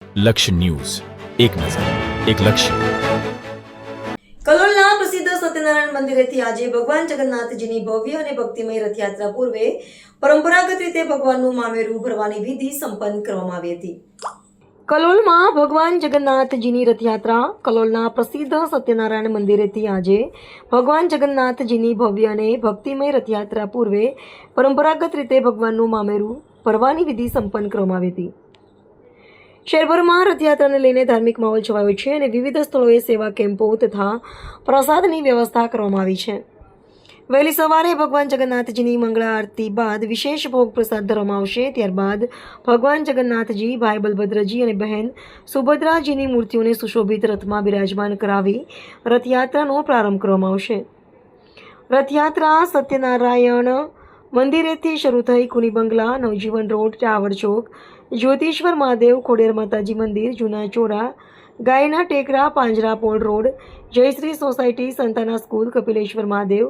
લક્ષ્ય ન્યૂઝ, એક નજર, એક લક્ષ્ય. કલોલના પ્રસિદ્ધ સત્યનારાયણ મંદિરેથી આજે ભગવાન જગન્નાથજીની ભવ્ય અને ભક્તિમય રથયાત્રા પૂર્વે પરંપરાગત રીતે ભગવાનનું મામેરું ભરવાની વિધિ સંપન્ન કરવામાં આવી હતી. કલોલમાં ભગવાન જગન્નાથજીની રથયાત્રા. કલોલના પ્રસિદ્ધ સત્યનારાયણ મંદિરેથી આજે ભગવાન જગન્નાથજીની ભવ્ય અને ભક્તિમય રથયાત્રા પૂર્વે પરંપરાગત રીતે ભગવાનનું મામેરું ભરવાની વિધિ સંપન્ન કરવામાં આવી હતી. શહેરભરમાં રથયાત્રાને લઈને ધાર્મિક માહોલ છવાયો છે અને વિવિધ સ્થળોએ સેવા કેમ્પો તથા પ્રસાદની વ્યવસ્થા કરવામાં આવી છે. વહેલી સવારે ભગવાન જગન્નાથજીની મંગળા આરતી બાદ વિશેષ ભોગ પ્રસાદ ધરવામાં આવશે. ત્યારબાદ ભગવાન જગન્નાથજી, ભાઈ બલભદ્રજી અને બહેન સુભદ્રાજીની મૂર્તિઓને સુશોભિત રથમાં બિરાજમાન કરાવી રથયાત્રાનો પ્રારંભ કરવામાં આવશે. રથયાત્રા સત્યનારાયણ મંદિરેથી શરૂ થઈ કુની બંગલા, નવજીવન રોડ, ટાવર ચોક, જ્યોતિશ્વર મહાદેવ, ખોડિયાર માતાજી મંદિર, જૂના ચોરા, ગાયના ટેકરા, પાંજરાપોળ રોડ, જયશ્રી સોસાયટી, સંતાના સ્કૂલ, કપિલેશ્વર મહાદેવ,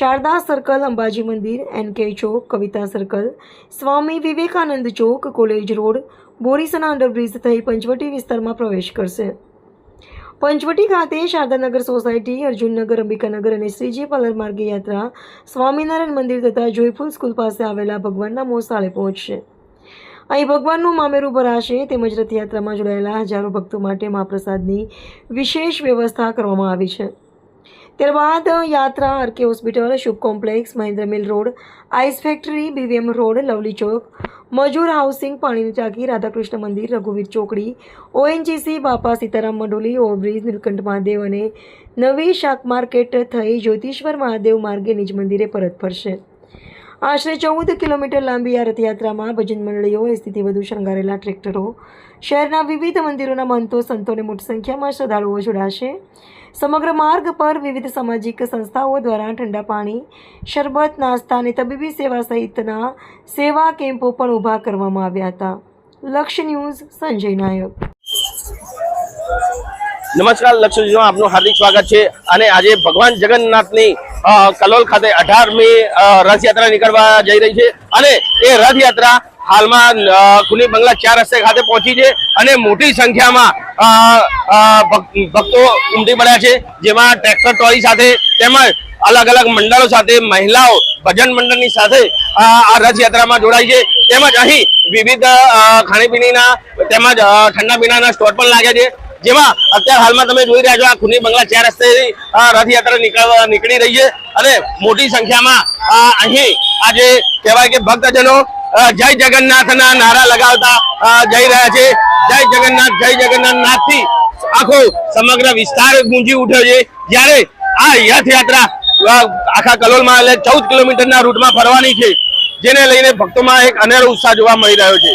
શારદા સર્કલ, અંબાજી મંદિર, NK chowk, Kavita circle, Swami Vivekananda chowk, college road, બોરીસના અંડરબ્રિજ થઈ પંચવટી વિસ્તારમાં પ્રવેશ કરશે. પંચવટી ખાતે શારદાનગર સોસાયટી, અર્જુનનગર, અંબિકાનગર અને શ્રીજી પાર્લર માર્ગે યાત્રા સ્વામિનારાયણ મંદિર તથા જોયફુલ સ્કૂલ પાસે આવેલા ભગવાનના મોસાળે પહોંચશે. અહીં ભગવાનનું મામેરું ભરાશે. તેમજ રથયાત્રામાં જોડાયેલા હજારો ભક્તો માટે મહાપ્રસાદની વિશેષ વ્યવસ્થા કરવામાં આવી છે. ત્યારબાદ યાત્રા RK hospital, Shubh complex, Mahendra mill road, ice factory, BVM road, lovely chowk, મજૂર હાઉસિંગ, પાણીની ટાંકી, રાધાકૃષ્ણ મંદિર, રઘુવીર ચોકડી, ONGC, બાપા સીતારામ મંડોલી, ઓવરબ્રિજ, નીલકંઠ મહાદેવ અને નવી શાક માર્કેટ થઈ જ્યોતિશ્વર મહાદેવ માર્ગે નિજ મંદિરે પરત ફરશે. આશરે 14 કિલોમીટર લાંબી આ રથયાત્રામાં ભજન મંડળીઓ, એસટીથી વધુ શણગારેલા ટ્રેક્ટરો, શહેરના વિવિધ મંદિરોના મહંતો, સંતો અને મોટી સંખ્યામાં શ્રદ્ધાળુઓ જોડાશે. સમગ્ર માર્ગ પર વિવિધ સામાજિક સંસ્થાઓ દ્વારા ઠંડા પાણી, શરબત, નાસ્તા અને તબીબી સેવા સહિતના સેવા કેમ્પો પણ ઊભા કરવામાં આવ્યા હતા. લક્ષ્ય ન્યૂઝ, સંજય નાયક. નમસ્કાર, લક્ષ્ય ન્યૂઝમાં આપનું હાર્દિક સ્વાગત છે. અને આજે ભગવાન જગન્નાથની કલોલ ખાતે 18મી રથયાત્રા નીકળવા જઈ રહી છે અને એ રથયાત્રા હાલમાં કુની બંગલા 4 રસ્તે ખાતે પહોંચી છે અને મોટી સંખ્યામાં ભક્તો ઉમટી પડ્યા છે, જેમાં ટ્રેક્ટર ટ્રોલી સાથે તેમજ અલગ અલગ મંડળો સાથે મહિલાઓ ભજન મંડળની સાથે આ રથયાત્રામાં જોડાઈ છે. તેમજ અહીં વિવિધ ખાણીપીણીના તેમજ ઠંડા પીણાના સ્ટોલ પણ લાગ્યા છે, જેમાં અત્યારે હાલમાં તમે જોઈ રહ્યા છો આ કુની બંગલા 4 રસ્તે રથયાત્રા નીકળી રહી છે અને મોટી સંખ્યામાં અહીં આજે કહેવાય કે ભક્તજનો જય જગન્નાથના નારા લગાવતા જઈ રહ્યા છે. જય જગન્નાથ નાથથી આખો સમગ્ર વિસ્તાર ગુંજી ઉઠ્યો છે. જ્યારે આ રથયાત્રા આખા કલોલમાં 14 કિલોમીટરના રૂટમાં ફરવાની છે, જેને લઈને ભક્તોમાં એક અનેરો ઉત્સાહ જોવા મળી રહ્યો છે.